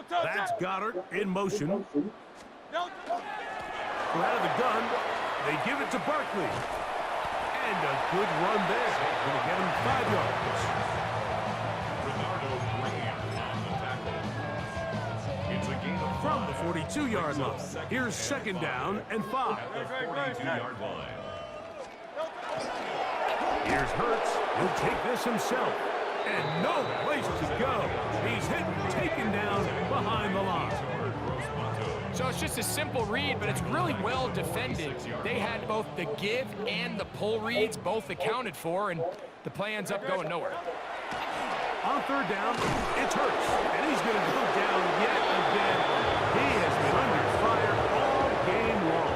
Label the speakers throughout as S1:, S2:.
S1: That's Goddard in motion. Out of the gun, they give it to Barkley. And a good run there. Going to get him 5 yards. From the 42-yard line, here's second down and 5. Here's Hurts. He'll take this himself. And no place to go. He's hit and taken down behind the line.
S2: So it's just a simple read, but it's really well defended. They had both the give and the pull reads both accounted for, and the play ends up going nowhere.
S1: On third down, it's Hurts, and he's going to go down yet again. He has been under fire all game long.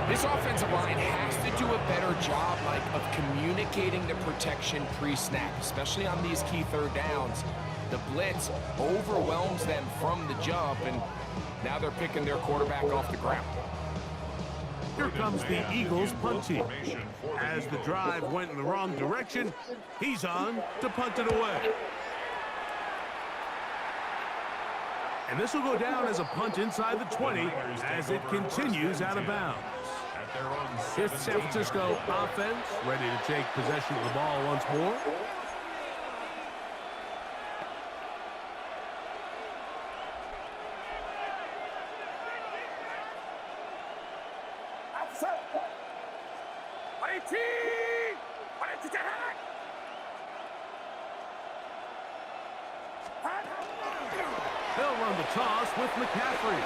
S2: This offensive line has to do a better job, Mike, of communicating the protection pre-snap, especially on these key third downs. The blitz overwhelms them from the jump, and now they're picking their quarterback off the ground.
S1: Here comes the Eagles punt team. As the drive went in the wrong direction, he's on to punt it away. And this will go down as a punt inside the 20 as it continues out of bounds. Here's the San Francisco offense ready to take possession of the ball once more. They'll run the toss with McCaffrey.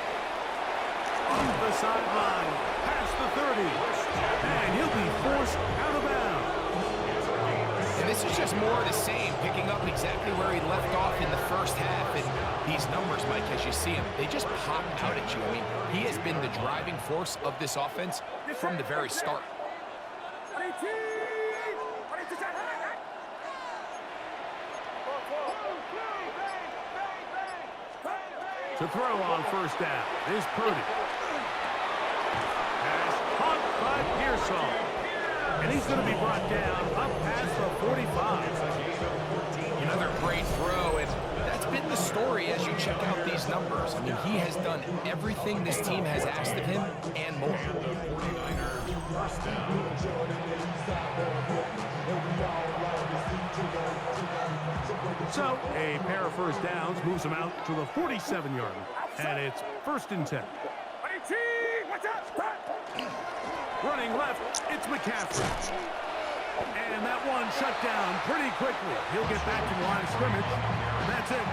S1: Off the sideline, past the 30, and he'll be forced out of bounds.
S2: And this is just more of the same, picking up exactly where he left off in the first half. And these numbers, Mike, as you see him, they just pop out at you. I mean, he has been the driving force of this offense from the very start.
S1: To throw on first down is Purdy. Pass caught by Pearsall. And he's going to be brought down up past the 45.
S2: Another great throw, and that's been the story as you check out these numbers. I mean, he has done everything this team has asked of him and more.
S1: So, a pair of first downs moves him out to the 47-yard line. And it's 1st and 10. Running left, it's McCaffrey. And that one shut down pretty quickly. He'll get back to the line of scrimmage, and that's it.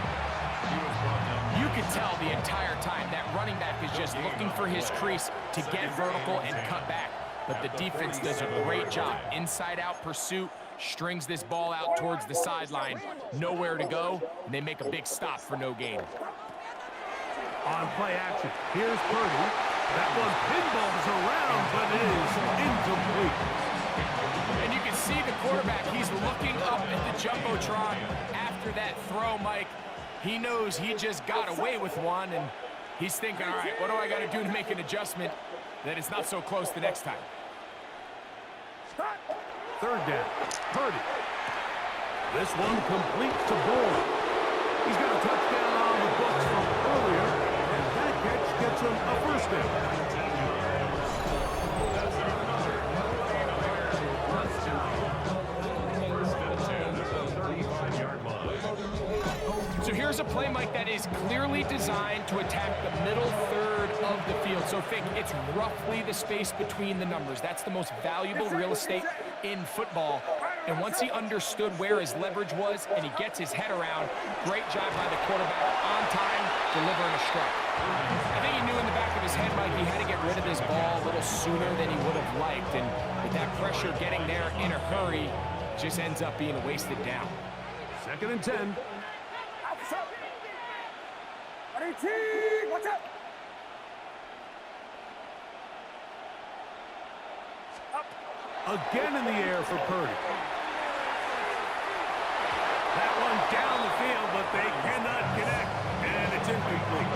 S2: You can tell the entire time that running back is just looking for his crease to get vertical and cut back. But the defense does a great job. Inside-out pursuit, strings this ball out towards the sideline. Nowhere to go, and they make a big stop for no gain.
S1: On play action, here's Purdy. That one pinballs around, but it is incomplete.
S2: And you can see the quarterback, he's looking up at the Jumbotron after that throw, Mike. He knows he just got away with one, and he's thinking, all right, what do I got to do to make an adjustment that it's not so close the next time?
S1: Third down, Purdy. This one complete to Bourne. He's got a touchdown on the books from earlier, and that catch gets him a first down.
S2: So here's a play, Mike, that is clearly designed to attack the middle third of the field. So think it's roughly the space between the numbers. That's the most valuable real estate in football. And once he understood where his leverage was and he gets his head around, great job by the quarterback on time, delivering a strike. I think he knew in the back of his head, Mike, he had to get rid of this ball a little sooner than he would have liked. And with that pressure getting there in a hurry, just ends up being a wasted down.
S1: 2nd and 10.
S3: Watch out!
S1: Again in the air for Purdy. That one down the field, but they cannot connect, and it's incomplete.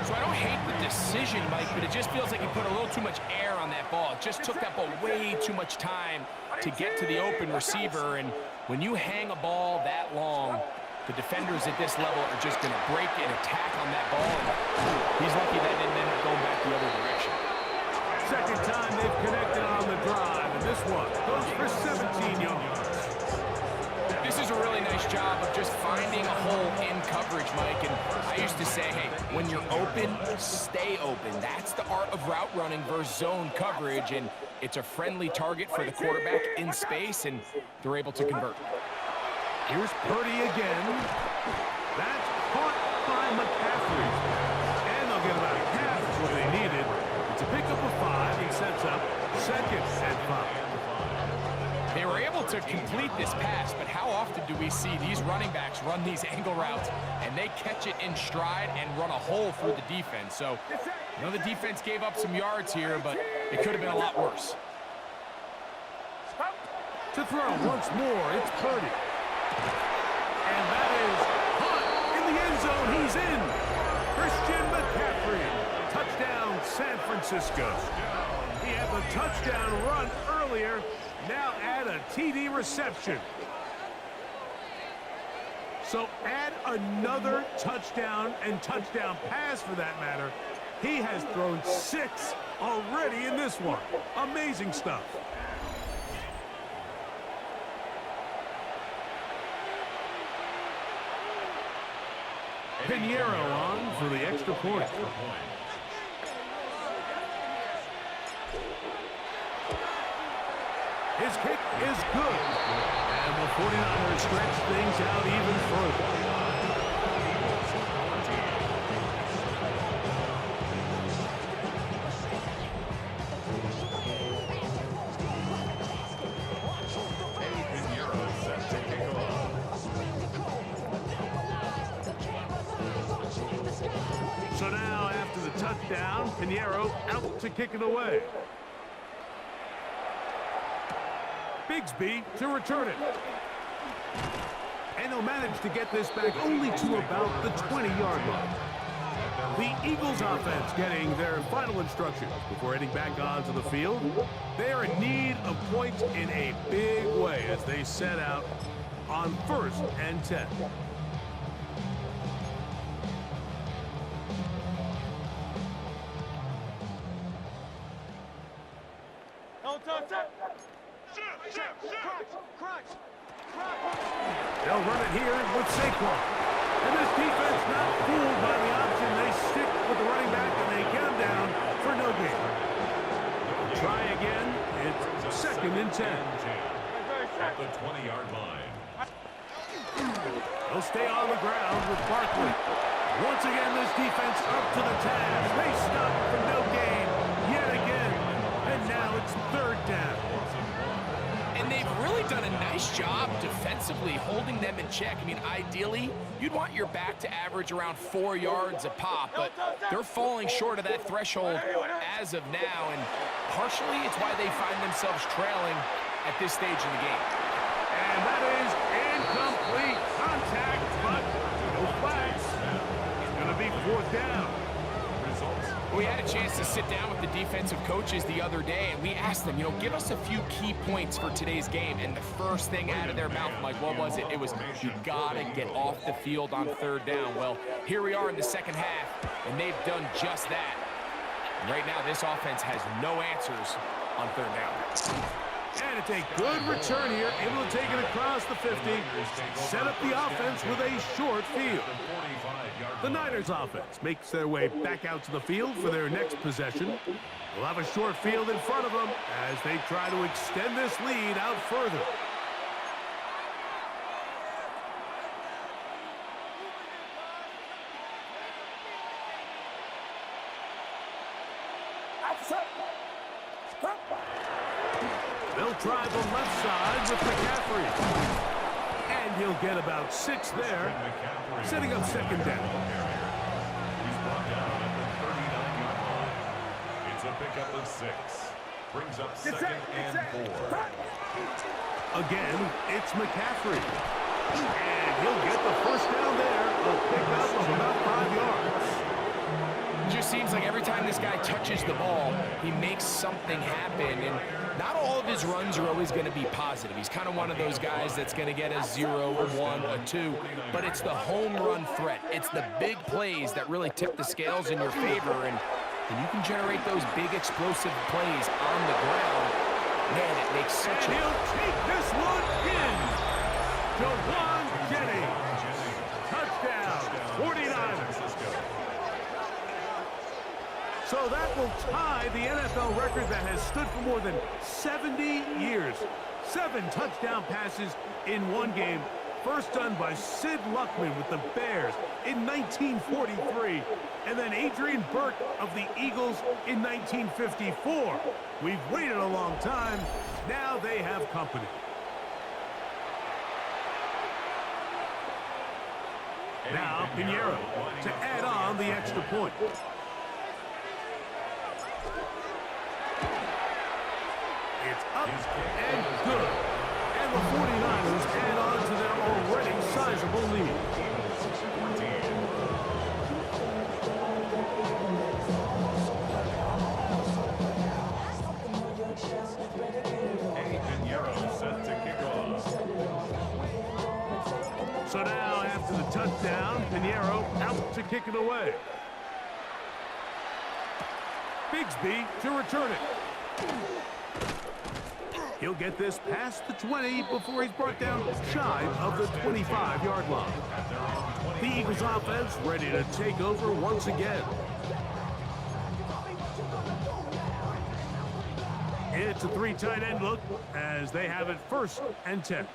S2: So I don't hate the decision, Mike, but it just feels like he put a little too much air on that ball. It just took that ball way too much time to get to the open receiver, and when you hang a ball that long, The defenders at this level are just going to break and attack on that ball. And he's lucky that didn't end up going back the other direction.
S1: Second time they've connected on the drive, and this one goes for 17 yards.
S2: This is a really nice job of just finding a hole in coverage, Mike. And I used to say, hey, when you're open, stay open. That's the art of route running versus zone coverage. And it's a friendly target for the quarterback in space, and they're able to convert.
S1: Here's Purdy again. That's caught by McCaffrey. And they'll get about half of what they needed. It's a pickup of 5. He sets up second and 5.
S2: They were able to complete this pass, but how often do we see these running backs run these angle routes and they catch it in stride and run a hole through the defense? So, you know, the defense gave up some yards here, but it could have been a lot worse.
S1: To throw once more, it's Purdy. And that is caught in the end zone. He's in. Christian McCaffrey. Touchdown, San Francisco. He had the touchdown run earlier. Now add a TD reception. So add another touchdown and touchdown pass for that matter. He has thrown 6 already in this one. Amazing stuff. Pinheiro on for the extra point. His kick is good. And the 49ers stretch things out even further. So now, after the touchdown, Pinheiro out to kick it away. Bigsby to return it. And he'll manage to get this back only to about the 20-yard line. The Eagles offense getting their final instructions before heading back onto the field. They are in need of points in a big way as they set out on 1st and 10. They'll run it here with Saquon. And this defense not fooled by the option. They stick with the running back and they get him down for no gain. Try again. It's 2nd and 10.
S3: At the 20-yard line.
S1: They'll stay on the ground with Barkley. Once again, this defense up to the task. They stop for no gain yet again. And now it's 3rd down.
S2: And they've really done a nice job defensively holding them in check. I mean, ideally, you'd want your back to average around 4 yards a pop, but they're falling short of that threshold as of now, and partially it's why they find themselves trailing at this stage in the game.
S1: And that is incomplete. Contact, but no flags. It's going to be 4th down.
S2: We had a chance to sit down with the defensive coaches the other day, and we asked them, you know, give us a few key points for today's game. And the first thing out of their mouth, Mike, what was it? It was, you gotta get off the field on 3rd down. Well, here we are in the 2nd half, and they've done just that. And right now, this offense has no answers on 3rd down.
S1: And it's a good return here, able to take it across the 50, set up the offense with a short field. The Niners offense makes their way back out to the field for their next possession. They'll have a short field in front of them as they try to extend this lead out further. They'll try the left side with McCaffrey. And he'll get about 6 there, setting up 2nd down.
S3: He's brought down at the 39-yard line. It's a pickup of 6. Brings up 2nd and 4.
S1: Again, it's McCaffrey. And he'll get the 1st down there. A pickup of about 5 yards.
S2: It just seems like every time this guy touches the ball, he makes something happen. And not all of his runs are always going to be positive. He's kind of one of those guys that's going to get a 0, a 1, a 2, but it's the home run threat. It's the big plays that really tip the scales in your favor, and you can generate those big explosive plays on the ground. Man, it makes such a...
S1: He'll take this one in. Jawan Jennings. Touchdown, 49ers. So that will tie the NFL record that has stood for more than 70 years. 7 touchdown passes in one game. First done by Sid Luckman with the Bears in 1943. And then Adrian Burke of the Eagles in 1954. We've waited a long time. Now they have company. Now Pinheiro to add on the extra point. It's up and good. And the 49ers add on to their already sizable lead.
S3: Set to kick off.
S1: So now after the touchdown, Pinheiro out to kick it away. Bigsby to return it. He'll get this past the 20 before he's brought down shy of the 25-yard line. The Eagles offense ready to take over once again. It's a 3 tight end look as they have it 1st and 10. On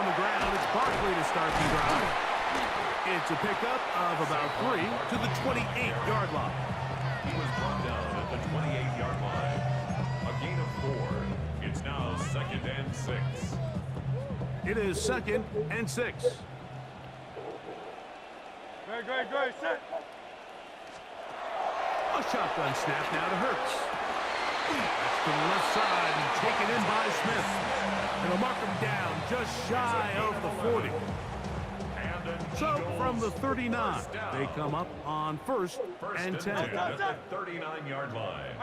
S1: the ground, it's Barkley to start the drive. It's a pickup of about 3 to the 28-yard line.
S3: He was brought down at the 28-yard line. A gain of 4. It's now 2nd and 6.
S1: It is 2nd and 6.
S4: Great, set.
S1: A shotgun snap now to Hurts. That's to the left side and taken in by Smith. And they'll mark him down just shy of the 40. So from the 39, they come up on 1st and 10.
S3: At the 39-yard line.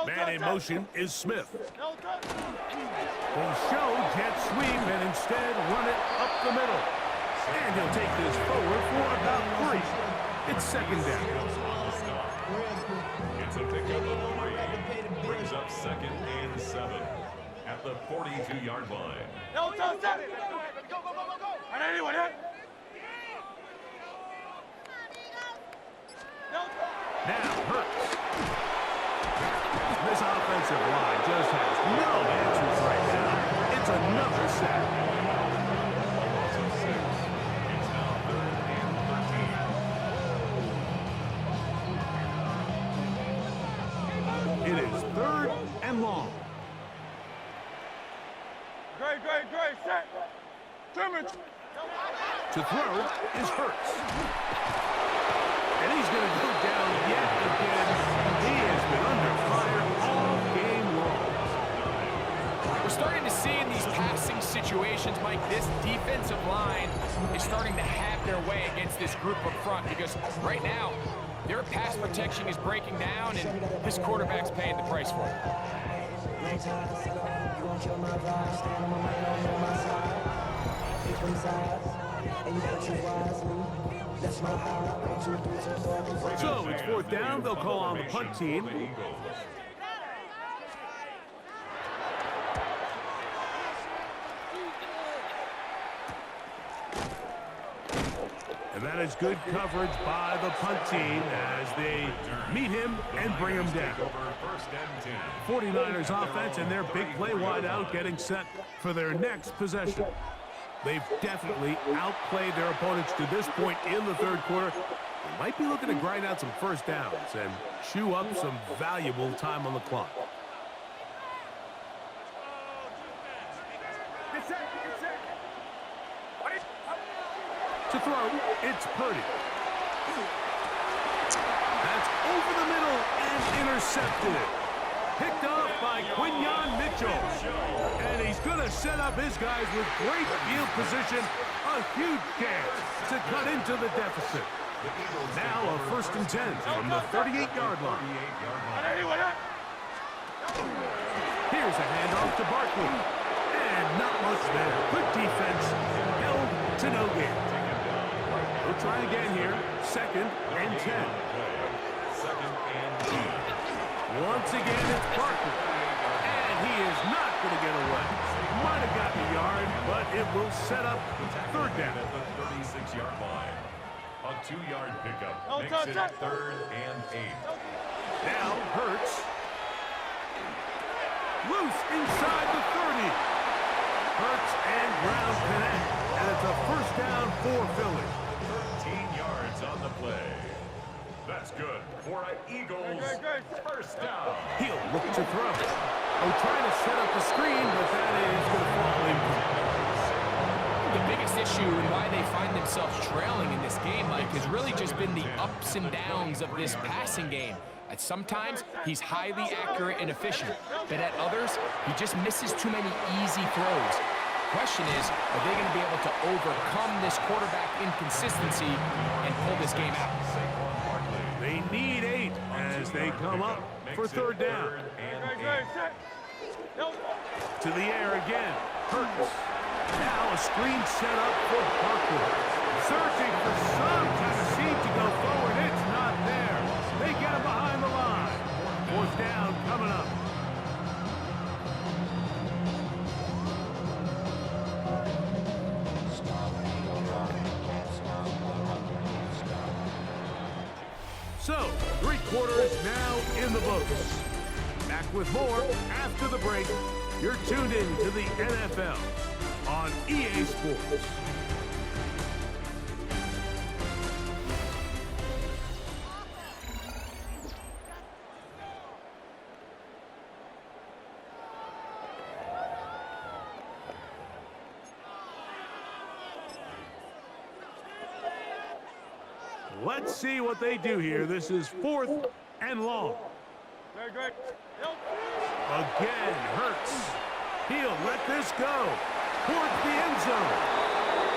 S1: Man in motion is Smith. They'll show jet sweep and instead run it up the middle. And he'll take this forward for about 3. It's 2nd down.
S3: It's a pickup of 3. Brings up 2nd and 7 at the 42-yard line.
S4: Go. Anyone hit?
S1: Now Hurts. This offensive line just has no answers right now. It's another sack.
S3: It's now 3rd and 13.
S1: It is 3rd and long.
S4: Great, set. Trimmage.
S1: To throw is Hurts. And he's going to go down yet again. He has been under fire all game long.
S2: We're starting to see in these passing situations, Mike, this defensive line is starting to have their way against this group up front because right now, their pass protection is breaking down, and this quarterback's paying the price for it.
S1: So it's 4th down. They'll call on the punt team. And that is good coverage by the punt team as they meet him and bring him down. 49ers offense and their big play wide out getting set for their next possession. They've definitely outplayed their opponents to this point in the 3rd quarter. They might be looking to grind out some 1st downs and chew up some valuable time on the clock. To throw, it's Purdy. That's over the middle and intercepted. Picked off by Quinyon Mitchell. And he's going to set up his guys with great field position. A huge chance to cut into the deficit. Now a 1st and 10 from the 38-yard line. Here's a handoff to Barkley. And not much there. Good defense. Held to no gain. We'll try again here. 2nd and 10. Once again, it's Barkley. And he is not going to get away. Might have gotten a yard, but it will set up 3rd down.
S3: At the 36-yard line. A 2-yard pickup makes it 3rd and 8.
S1: Now Hurts. Loose inside the 30. Hurts and Brown connect. And it's a 1st down for Philly.
S3: 13 yards on the play. That's good for an Eagles 1st down.
S1: He'll look to throw. Oh, trying to set up the screen, but that is going to fall incomplete.
S2: The biggest issue and why they find themselves trailing in this game, Mike, has really just been the ups and downs of this passing game. At sometimes, he's highly accurate and efficient, but at others, he just misses too many easy throws. The question is, are they going to be able to overcome this quarterback inconsistency and pull this game out?
S1: They need 8 as they come up for 3rd down. To the air again. Hurts. Now a screen set up for Barkley. Searching for some kind of seam to go forward. It's not there. They get him behind the line. 4th down coming up. So, 3 quarters now in the books. Back with more after the break. You're tuned in to the NFL on EA Sports. Let's see what they do here. This is 4th and long. Again, Hurts. He'll let this go towards the end zone.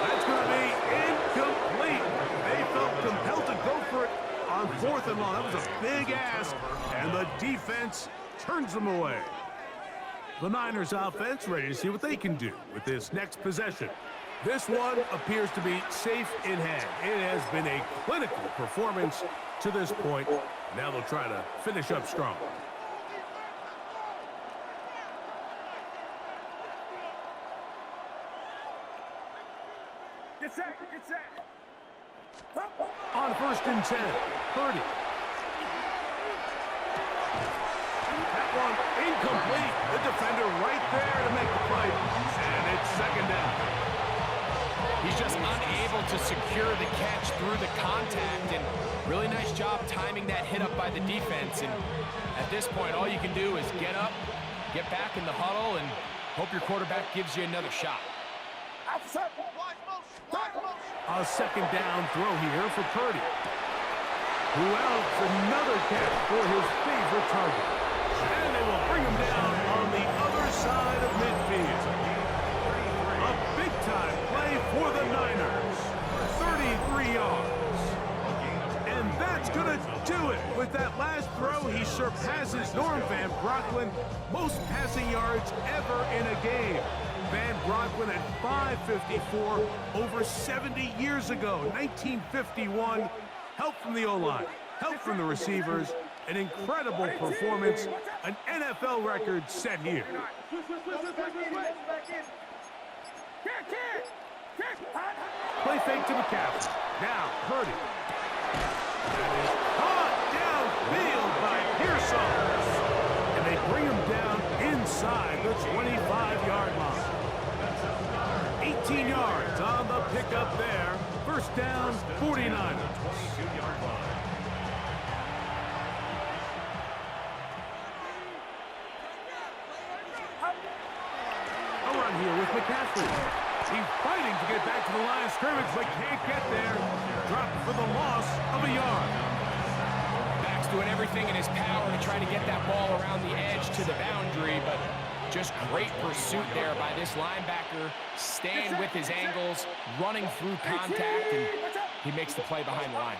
S1: That's going to be incomplete. They felt compelled to go for it on 4th and long. That was a big ask, and the defense turns them away. The Niners offense ready to see what they can do with this next possession. This one appears to be safe in hand. It has been a clinical performance to this point. Now they'll try to finish up strong.
S4: Get set, get set.
S1: On 1st and 10, Purdy. That one incomplete. The defender right there to make the play. And it's 2nd down.
S2: He's just unable to secure the catch through the contact, and really nice job timing that hit up by the defense. And at this point, all you can do is get up, get back in the huddle, and hope your quarterback gives you another shot.
S1: A 2nd down throw here for Purdy, who outs another catch for his favorite target. And they will bring him down on the other side of midfield. A big-time play for the Niners. 33 yards. And that's going to do it. With that last throw, he surpasses Norm Van Brocklin, most passing yards ever in a game. Van Brocklin at 554 over 70 years ago, 1951. Help from the O-line, help from the receivers, an incredible performance, an NFL record set here. Play fake to McCaffrey. Now, Purdy. That is caught downfield by Pearson. And they bring him down inside the 25-yard line. 18 yards on the pickup there. 1st down, 49ers. A run here with McCaffrey. He's fighting to get back to the line of scrimmage, but can't get there. Dropped for the loss of a yard.
S2: Back's doing everything in his power to try to get that ball around the edge to the boundary, but just great pursuit there by this linebacker, staying with his angles, running through contact, and He makes the play behind the line.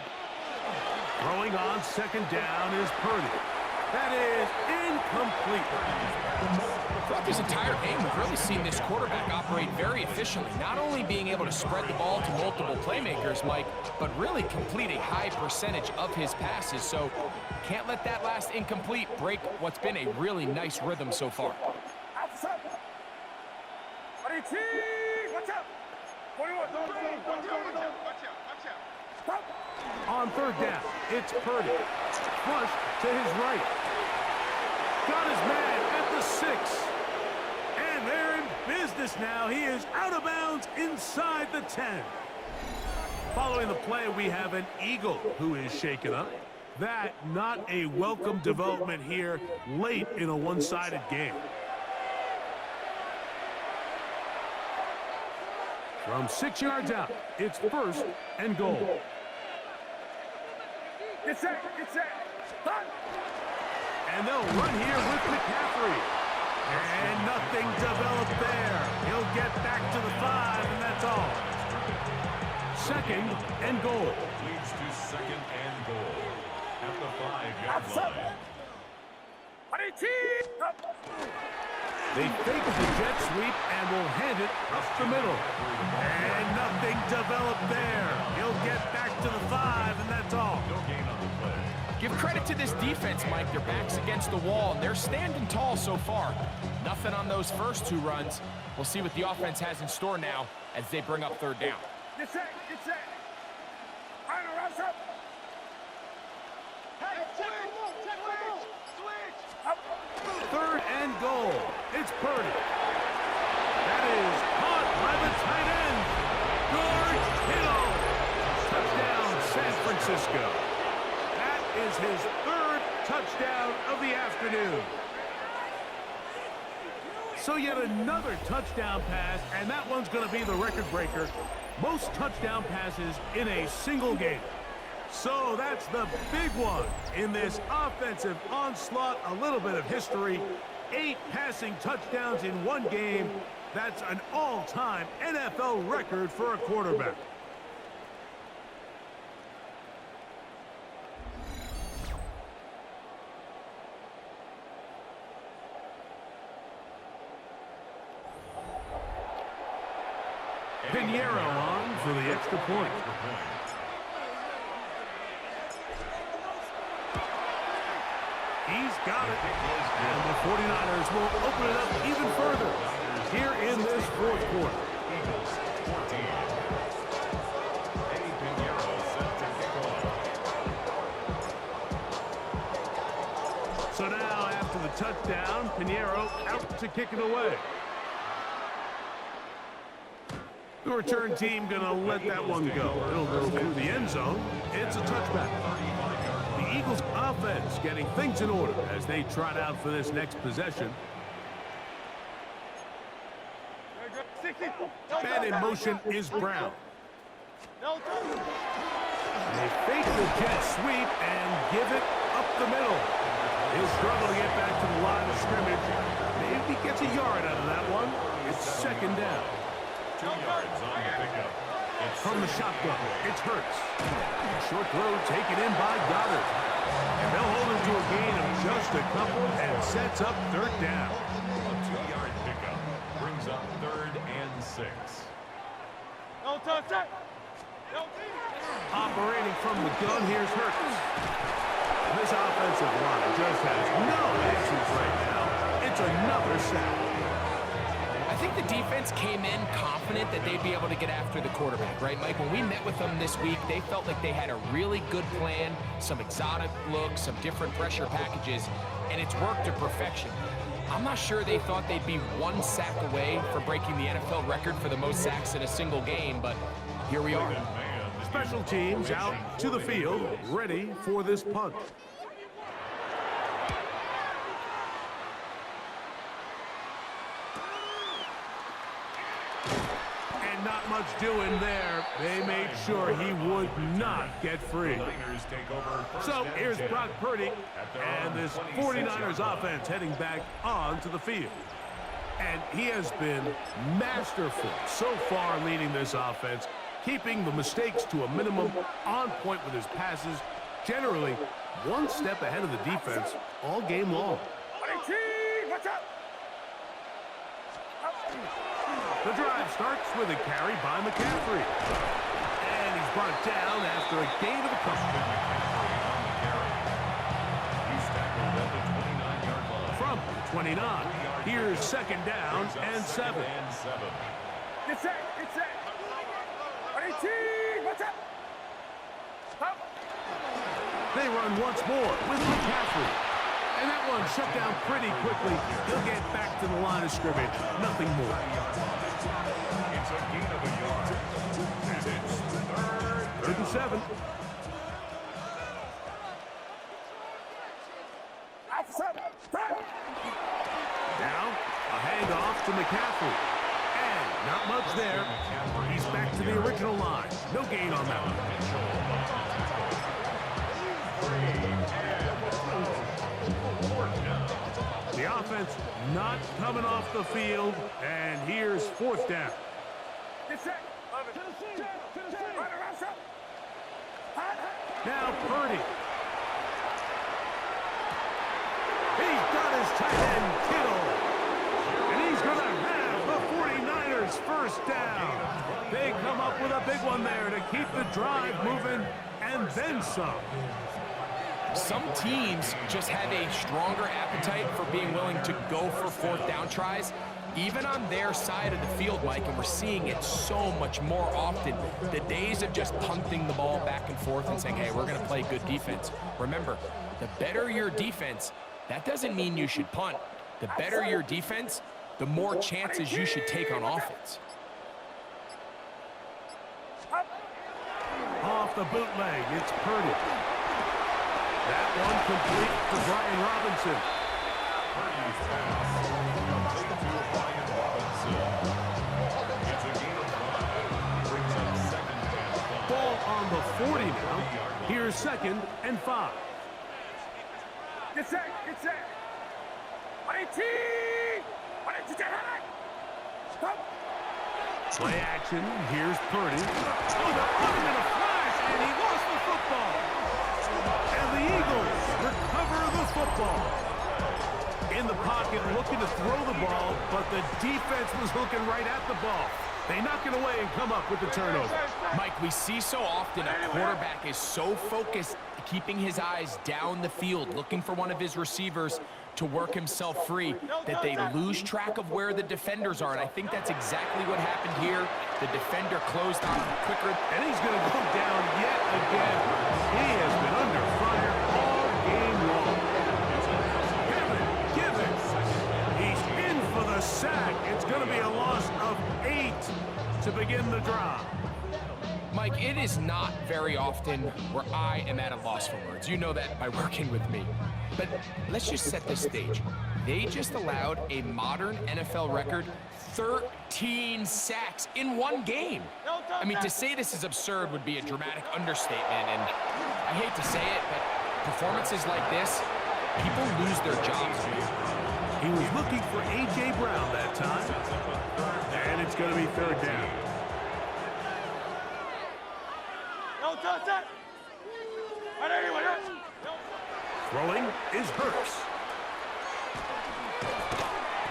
S1: Throwing on second down is Purdy. That is incomplete.
S2: Throughout this entire game, we've really seen this quarterback operate very efficiently, not only being able to spread the ball to multiple playmakers, Mike, but really complete a high percentage of his passes. So can't let that last incomplete break what's been a really nice rhythm so far.
S1: On third down, it's Purdy. Flush to his right. Got his man at the 6. And they're in business now. He is out of bounds inside the 10. Following the play, we have an Eagle who is shaken up. That not a welcome development here late in a one-sided game. From 6 yards out, it's first and goal.
S4: Get set, get set.
S1: And they'll run here with McCaffrey. And nothing developed there. He'll get back to the 5, and that's all. Second and goal.
S3: Leads to second and goal at the 5-yard line.
S1: They fake the jet sweep and will hand it up the middle. And nothing developed there. He'll get back to the 5, and that's all.
S3: No gain on the play.
S2: Give credit to this defense, Mike. Their back's against the wall, and they're standing tall so far. Nothing on those first 2 runs. We'll see what the offense has in store now as they bring up third down.
S4: Get set, get set. Rush up. Hey, switch.
S1: Third and goal. It's Purdy. That is caught by the tight end. George Kittle. Touchdown, San Francisco. That is his 3rd touchdown of the afternoon. So yet another touchdown pass, and that one's going to be the record breaker. Most touchdown passes in a single game. So that's the big one in this offensive onslaught. A little bit of history. 8 passing touchdowns in one game. That's an all-time NFL record for a quarterback. Pinheiro on for the extra point. He's got it. And the 49ers will open it up even further here in this 4th quarter.
S3: Eagles 14. Eddie Pinheiro set to kick off.
S1: So now after the touchdown, Pinheiro out to kick it away. The return team going to let that one go. It'll go through the end zone. It's a touchback. The Eagles offense getting things in order as they trot out for this next possession. Man in motion is Brown. They fake the jet sweep and give it up the middle. He'll struggle to get back to the line of scrimmage. Maybe gets a yard out of that one. It's second down.
S3: 2 yards on the pickup.
S1: From the shotgun, it's Hurts. Short throw taken in by Goddard. And they'll hold him to a gain of just a couple and sets up third down.
S3: A 2-yard pickup brings up 3rd and 6.
S4: No touch that.
S1: Operating from the gun, here's Hurts. This offensive line just has no answers right now. It's another sack.
S2: I think the defense came in confident that they'd be able to get after the quarterback, right, Mike? When we met with them this week, they felt like they had a really good plan, some exotic looks, some different pressure packages, and it's worked to perfection. I'm not sure they thought they'd be 1 sack away from breaking the NFL record for the most sacks in a single game, but here we are.
S1: Special teams out to the field, ready for this punt. And not much doing there. They made sure he would not get free. So here's Brock Purdy and this 49ers offense heading back onto the field. And he has been masterful so far leading this offense. keeping the mistakes to a minimum, on point with his passes, generally one step ahead of the defense all game long. The drive starts with a carry by McCaffrey. And he's brought down after a gain of a couple.
S3: He's tackled at the 29-yard line.
S1: From the 29, here's second down and 7.
S4: Get set, get set.
S1: They run once more with McCaffrey. And that one shut down pretty quickly. He'll get back to the line of scrimmage. Nothing more.
S3: It's a gain of a yard. And it's
S1: Third and 7. Now, a handoff to McCaffrey. And not much there. He's back to the original line. No gain on that one. The offense not coming off the field, and here's fourth down. Now Purdy. He's got his tight end, Kittle. And he's going to have the 49ers first down. They come up with a big one there to keep the drive moving, and then some.
S2: Some teams just have a stronger appetite for being willing to go for fourth down tries, even on their side of the field, Mike, and we're seeing it so much more often. The days of just punting the ball back and forth and saying, hey, we're going to play good defense. Remember, the better your defense, that doesn't mean you should punt. The better your defense, the more chances you should take on offense.
S1: Off the bootleg, it's Purdy. That one complete to Brian Robinson.
S3: Purdy's pass complete to Brian Robinson. It's a gain of 5. Brings up second and 5.
S1: Ball on the 40 now. Here's second and 5.
S4: Get set, get set.
S1: Play action. Here's Purdy. Oh, they're running in a flash, and he lost the football. And the Eagles recover the football. In the pocket, looking to throw the ball, but the defense was looking right at the ball. They knock it away and come up with the turnover.
S2: Mike, we see so often a quarterback is so focused, keeping his eyes down the field, looking for one of his receivers to work himself free, that they lose track of where the defenders are. And I think that's exactly what happened here. The defender closed on quicker.
S1: And he's going to go down yet again. He has been under fire all game long. Give it. He's in for the sack. It's going to be a loss of 8 to begin the drive.
S2: Mike, it is not very often where I am at a loss for words. You know that by working with me. But let's just set the stage. They just allowed a modern NFL record 13 sacks in one game. I mean, to say this is absurd would be a dramatic understatement, and I hate to say it, but performances like this, people lose their jobs.
S1: He was looking for A.J. Brown that time, and it's going to be third down. Throwing is Hurts.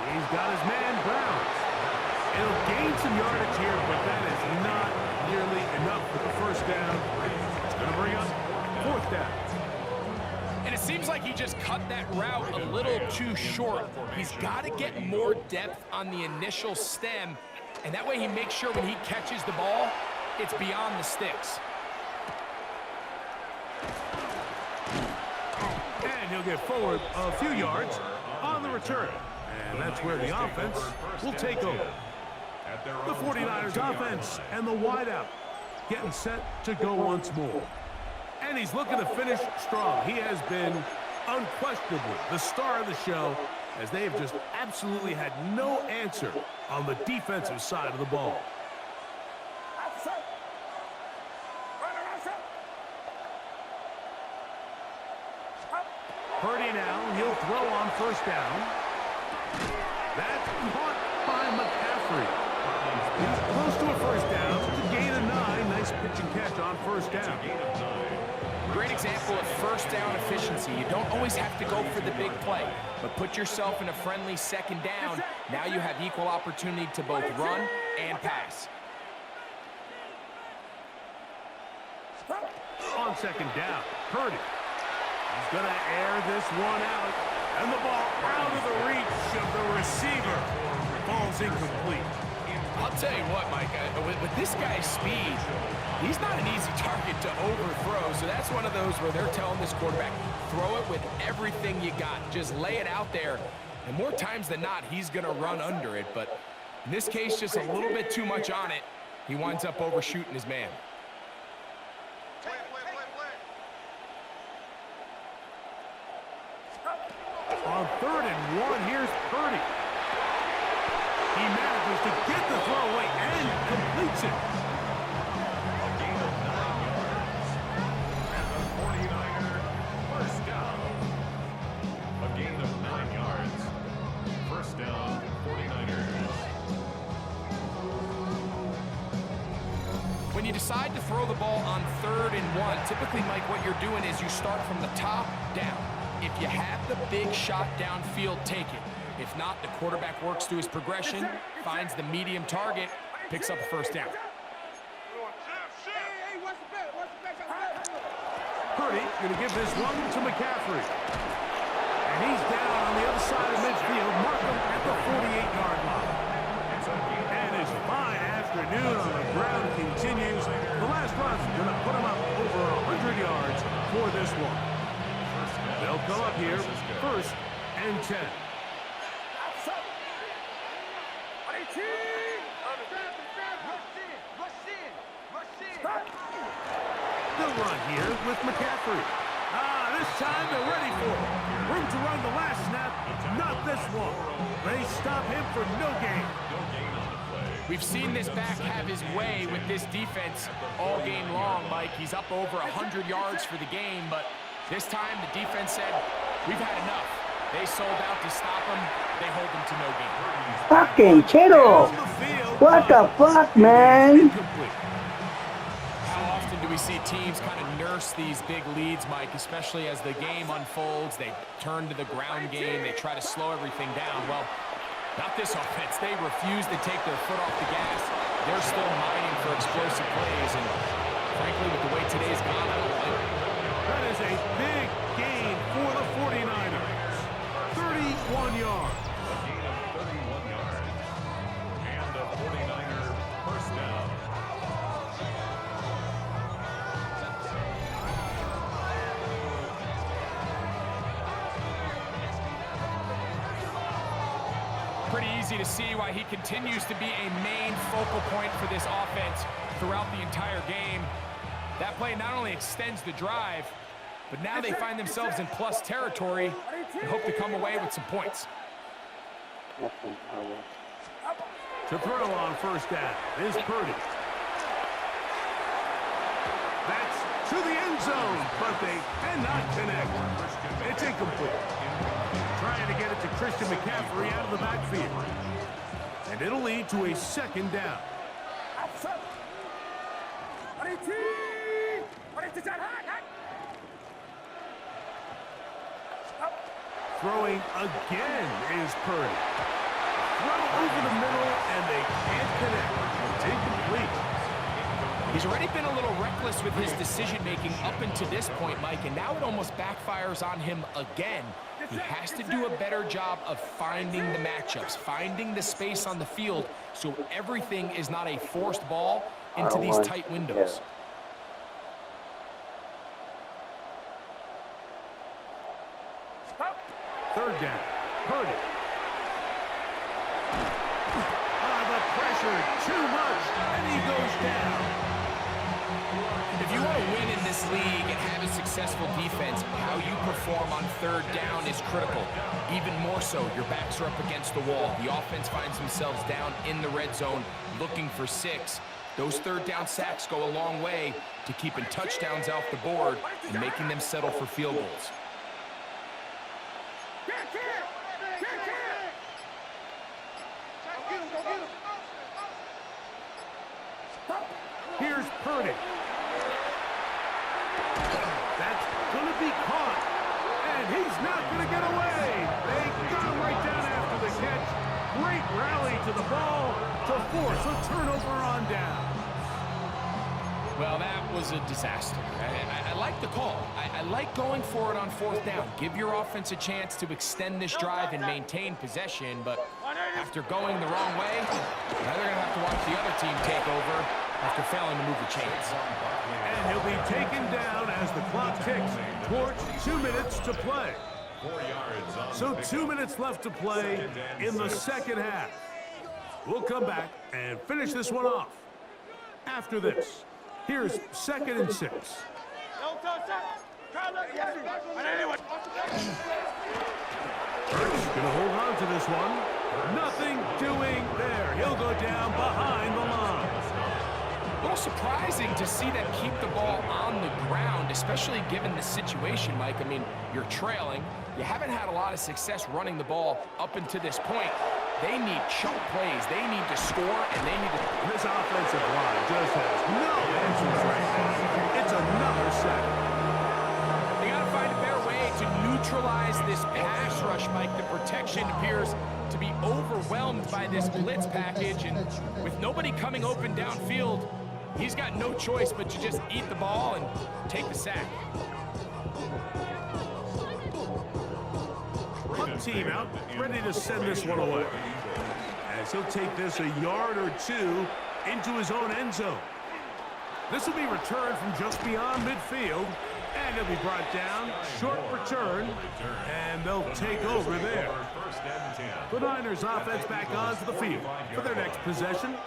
S1: He's got his man Brown. It'll gain some yardage here, but that is not nearly enough for the first down. It's going to bring up fourth down.
S2: And it seems like he just cut that route a little too short. He's got to get more depth on the initial stem, and that way he makes sure when he catches the ball, it's beyond the sticks.
S1: And he'll get forward a few yards on the return. And that's where the offense will take over. The 49ers offense and the wideout getting set to go once more. And he's looking to finish strong. He has been unquestionably the star of the show, as they have just absolutely had no answer on the defensive side of the ball. Purdy now, he'll throw on first down. That's caught by McCaffrey. He's close to a first down to gain a 9 this pitch and catch on first down.
S2: Great example of first down efficiency. You don't always have to go for the big play, but put yourself in a friendly second down. Now you have equal opportunity to both run and pass.
S1: On second down, Purdy. He's going to air this one out. And the ball out of the reach of the receiver. Ball's incomplete.
S2: I'll tell you what, Mike, with this guy's speed, he's not an easy target to overthrow. So that's one of those where they're telling this quarterback, throw it with everything you got. Just lay it out there. And more times than not, he's going to run under it. But in this case, just a little bit too much on it. He winds up overshooting his man.
S1: On 3rd and 1, here's Purdy. He manages to get the throw away and completes it.
S3: A gain of 9 yards. And the 49er first down. A gain of 9 yards. First down, 49ers.
S2: When you decide to throw the ball on 3rd and 1, typically, Mike, what you're doing is you start from the top down. If you have the big shot downfield, take it. If not, the quarterback works through his progression, finds the medium target, picks up a first down.
S1: Purdy going to give this one to McCaffrey. And he's down on the other side of midfield, Markham at the 48-yard line. And his fine afternoon on the ground continues. The last run's going to put him up over 100 yards for this one. They'll come up here, 1st and 10. They'll run here with McCaffrey. This time they're ready for it. Room to run the last snap, not this one. They stop him for no gain.
S2: We've seen this back have his way with this defense all game long, Mike. He's up over 100 yards for the game, but this time the defense said, we've had enough. They sold out to stop him. They hold him to no gain.
S5: Fucking Kittle! What the fuck, man?
S2: How often do we see teams kind of nurse these big leads, Mike, especially as the game unfolds? They turn to the ground game. They try to slow everything down. Well, not this offense. They refuse to take their foot off the gas. They're still mining for explosive plays. And frankly, with the way today's gone, I don't like it.
S1: That is a big gain for the 49ers. 31 yards.
S3: A gain of 31 yards. And a 49er first down.
S2: Pretty easy to see why he continues to be a main focal point for this offense throughout the entire game. That play not only extends the drive, but now they find themselves in plus territory and hope to come away with some points.
S1: To throw on first down is Purdy. That's to the end zone, but they cannot connect. It's incomplete. Trying to get it to Christian McCaffrey out of the backfield. And it'll lead to a second down. Throwing again is Purdy. Throw over the middle, and they can't connect. It's incomplete.
S2: He's already been a little reckless with his decision-making up until this point, Mike, and now it almost backfires on him again. He has to do a better job of finding the matchups, finding the space on the field, so everything is not a forced ball into these tight windows.
S1: Third down. Purdy. The pressure, too much, and he goes down.
S2: If you want to win in this league and have a successful defense, how you perform on third down is critical. Even more so, your backs are up against the wall. The offense finds themselves down in the red zone looking for 6. Those third down sacks go a long way to keeping touchdowns off the board and making them settle for field goals.
S1: Here's Purdy. force a turnover on down.
S2: Well, that was a disaster. I like the call. I like going for it on fourth down. Give your offense a chance to extend this drive and maintain possession, but after going the wrong way, now they're going to have to watch the other team take over after failing to move the chains.
S1: And he'll be taken down as the clock ticks towards 2 minutes to play.
S3: 4 yards on
S1: So
S3: the
S1: 2 minutes left to play in the second half. We'll come back and finish this one off. After this, here's 2nd and 6. Hurts gonna hold on to this one. Nothing doing there. He'll go down behind the line.
S2: A little surprising to see them keep the ball on the ground, especially given the situation, Mike. I mean, you're trailing. You haven't had a lot of success running the ball up until this point. They need chunk plays. They need to score, and they need to...
S1: This offensive line just has no answers right now. It's another sack.
S2: They got to find a better way to neutralize this pass rush, Mike. The protection appears to be overwhelmed by this blitz package, and with nobody coming open downfield, he's got no choice but to just eat the ball and take the sack.
S1: Punt team out, ready to send this one away. As he'll take this a yard or two into his own end zone. This will be returned from just beyond midfield, and he'll be brought down, short return, and they'll take over there. The Niners offense back onto the field for their next possession.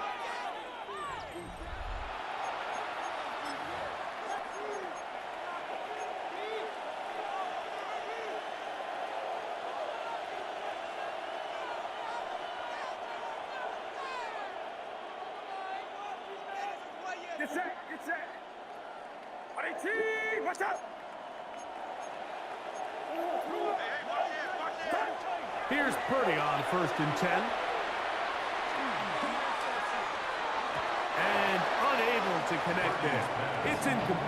S4: Get set, get set. Watch out.
S1: Here's Purdy on 1st and 10. And unable to connect there. It's incomplete.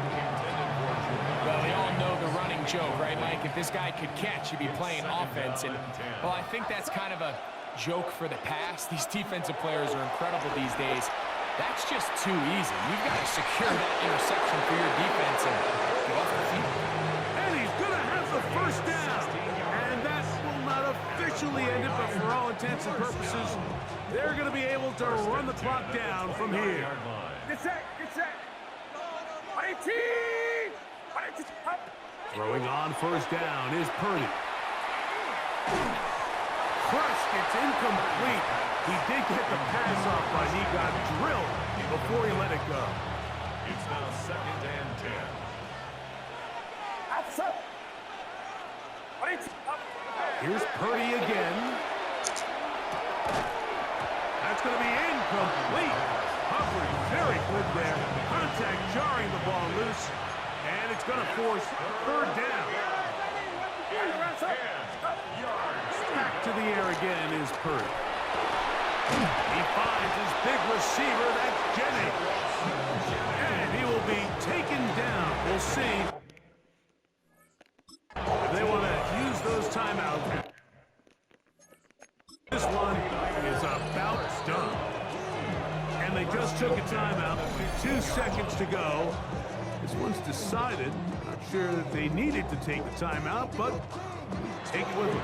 S2: Well, we all know the running joke, right, Mike? If this guy could catch, he'd be playing offense. And, well, I think that's kind of a joke for the past. These defensive players are incredible these days. That's just too easy. You've got to secure that interception for your defense and go off the field.
S1: And he's going to have the first down. And that will not officially end it, but for all intents and purposes, they're going to be able to run the clock down from here.
S4: Get set, get set.
S1: Throwing on 1st down is Purdy. Crushed, it's incomplete. He did get the pass off, but he got drilled before he let it go.
S3: It's now 2nd and 10.
S1: Here's Purdy again. That's going to be incomplete. Hubbard very quick there. Contact jarring the ball loose. And it's going to force 3rd down. Back to the air again is Purdy. He finds his big receiver, that's Jennings. And he will be taken down. We'll see if they want to use those timeouts. This one is about done. And they just took a timeout. 2 seconds to go. This one's decided. Not sure that they needed to take the timeout, but take it with them.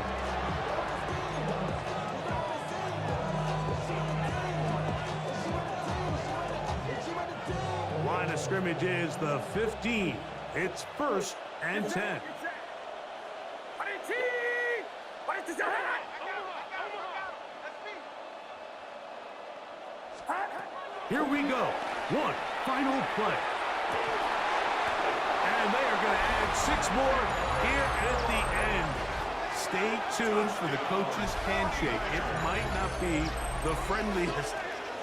S1: Line of scrimmage is the 15. It's 1st and 10. Here we go. One final play. And they are going to add 6 more here at the end. Stay tuned for the coach's handshake. It might not be the friendliest.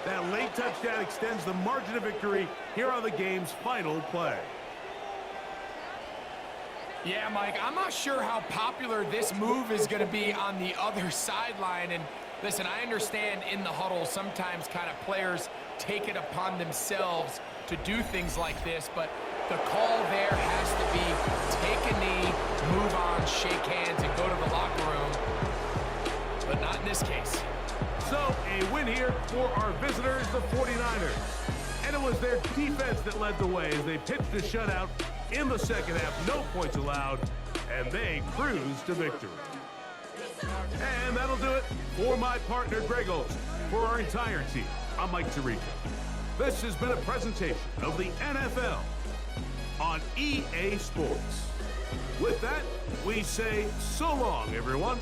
S1: That late touchdown extends the margin of victory here on the game's final play.
S2: Yeah, Mike, I'm not sure how popular this move is going to be on the other sideline. And listen, I understand in the huddle sometimes kind of players take it upon themselves to do things like this, but the call there has to be take a knee, move on, shake hands, and go to the locker room. But not in this case.
S1: So, a win. win here for our visitors, the 49ers. And it was their defense that led the way as they pitched a shutout in the second half. No points allowed, and they cruised to victory. And that'll do it for my partner, Greg Olson. For our entire team, I'm Mike Tirico. This has been a presentation of the NFL on EA Sports. With that, we say so long, everyone.